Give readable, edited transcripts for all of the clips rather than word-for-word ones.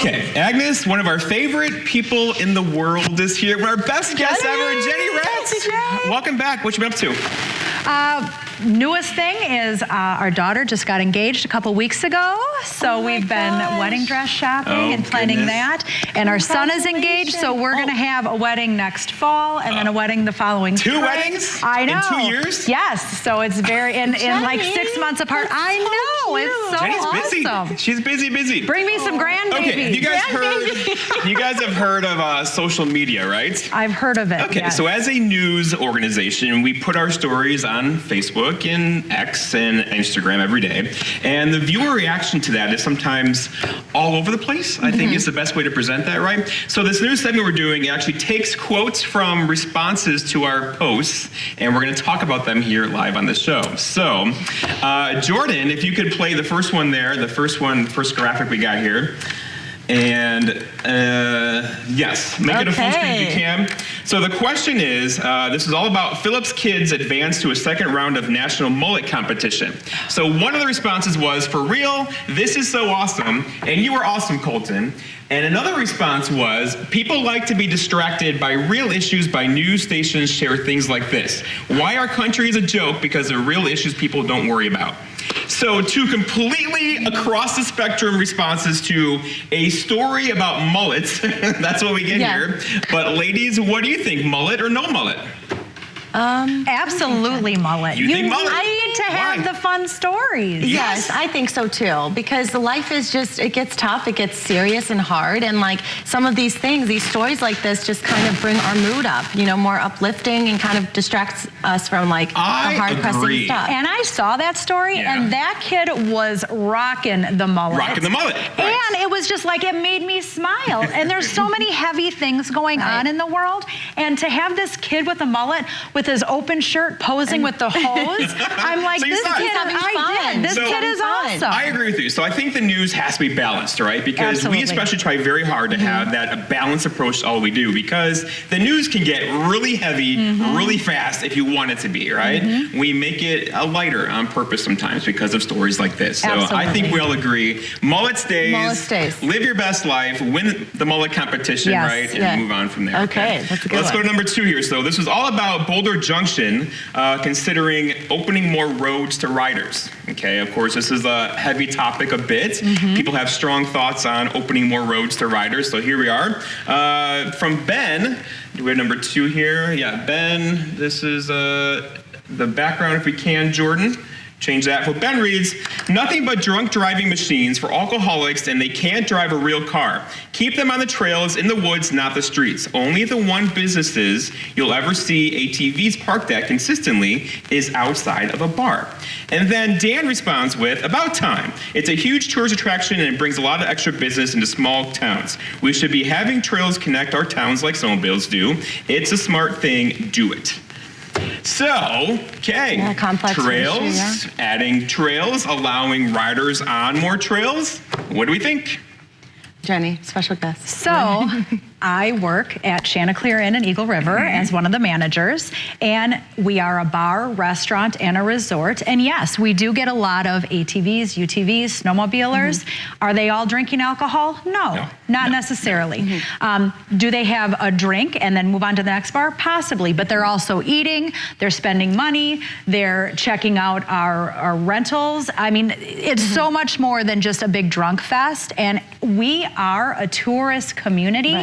Okay, Agnes, one of our favorite people in the world is here. Our best guest ever, Jenny Ratz. Welcome back. What you been up to? Newest thing is our daughter just got engaged a couple weeks ago. So we've been wedding dress shopping and planning that. And our son is engaged, so we're going to have a wedding next fall and then a wedding the following spring. 2 weddings? I know. In 2 years? Yes. So it's very, in like 6 months apart. I know. It's so Jenny's awesome. busy. She's busy. Bring me some grandbabies. Okay, you guys have heard of social media, right? I've heard of it. Okay, so as a news organization, we put our stories on Facebook and X and Instagram every day. And the viewer reaction to that is sometimes all over the place. I think is the best way to present that, right? So this new segment we're doing actually takes quotes from responses to our posts, and we're going to talk about them here live on the show. So, Jordan, if you could play the first one there, the first graphic we got here. And yes, make it a full screen if you can. So the question is, this is all about Philip's kids advance to a second round of national mullet competition. So one of the responses was, for real, this is so awesome. And you were awesome, Colton. And another response was, people like to be distracted by real issues by news stations share things like this. Why our country is a joke because they're real issues people don't worry about. So 2 completely across the spectrum responses to a story about mullets. That's what we get here. But ladies, what do you think? Mullet or no mullet? Absolutely mullet. You think mullet? I need to have the fun stories. Yes, I think so too, because life is just, it gets tough, it gets serious and hard, and like some of these things, these stories like this just kind of bring our mood up, you know, more uplifting and kind of distracts us from like the hard pressing stuff. And I saw that story and that kid was rocking the mullet. Rocking the mullet. And it was just like, it made me smile. And there's so many heavy things going on in the world. And to have this kid with a mullet with his open shirt posing with the hose, I'm like, So this kid, this kid is awesome. I agree with you. So I think the news has to be balanced, right? Because we especially try very hard to have that a balanced approach to all we do, because the news can get really heavy really fast if you want it to be, right? We make it lighter on purpose sometimes because of stories like this. So I think we all agree, mullet stays, live your best life, win the mullet competition, right? And move on from there. Okay, that's a good Let's go to number 2 here. So this was all about Boulder Junction considering opening more roads to riders. Okay, of course, this is a heavy topic a bit. People have strong thoughts on opening more roads to riders. So here we are. From Ben, do we have number 2 here? Yeah, Ben, this is the background if we can, Jordan. Change that. Well, Ben reads, nothing but drunk driving machines for alcoholics, and they can't drive a real car. Keep them on the trails, in the woods, not the streets. Only the one businesses you'll ever see ATVs parked at consistently is outside of a bar. And then Dan responds with, about time. It's a huge tourist attraction, and it brings a lot of extra business into small towns. We should be having trails connect our towns like snowmobiles do. It's a smart thing. Do it. So, trails, adding trails, allowing riders on more trails. What do we think? Jenny, special guest. So, I work at Chanticleer Inn in Eagle River as one of the managers, and we are a bar, restaurant, and a resort. And yes, we do get a lot of ATVs, UTVs, snowmobilers. Are they all drinking alcohol? No, not necessarily. Do they have a drink and then move on to the next bar? Possibly, but they're also eating, they're spending money, they're checking out our rentals. I mean, it's so much more than just a big drunk fest, and we are a tourist community.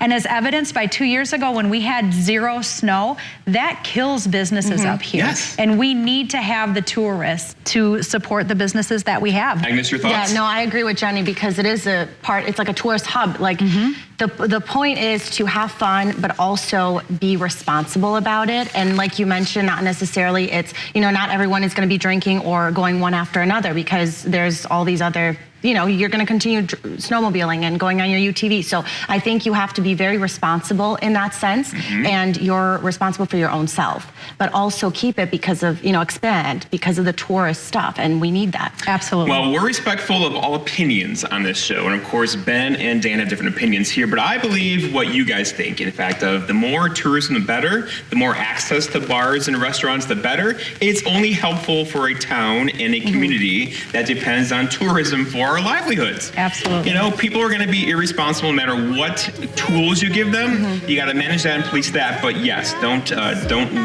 And as evidenced by 2 years ago when we had 0 snow, that kills businesses up here. And we need to have the tourists to support the businesses that we have. Agnes, your thoughts? Yeah, no, I agree with Jenny, because it is a part, it's like a tourist hub. Like the point is to have fun, but also be responsible about it. And like you mentioned, not necessarily it's, you know, not everyone is going to be drinking or going one after another, because there's all these other, you know, you're going to continue snowmobiling and going on your UTV. So I think you have to be very responsible in that sense, and you're responsible for your own self, but also keep it because of, you know, expand because of the tourist stuff, and we need that. Absolutely. Well, we're respectful of all opinions on this show, and of course, Ben and Dan have different opinions here, but I believe what you guys think, in fact, of the more tourism, the better, the more access to bars and restaurants, the better. It's only helpful for a town and a community that depends on tourism for our livelihoods. Absolutely. You know, people are going to be irresponsible no matter what tools you give them. You got to manage that and police that. But yes, don't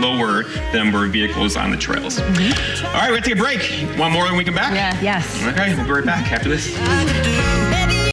lower the number of vehicles on the trails. All right, we're going to take a break. Want more when we come back? Yeah. Yes. Okay, we'll be right back after this.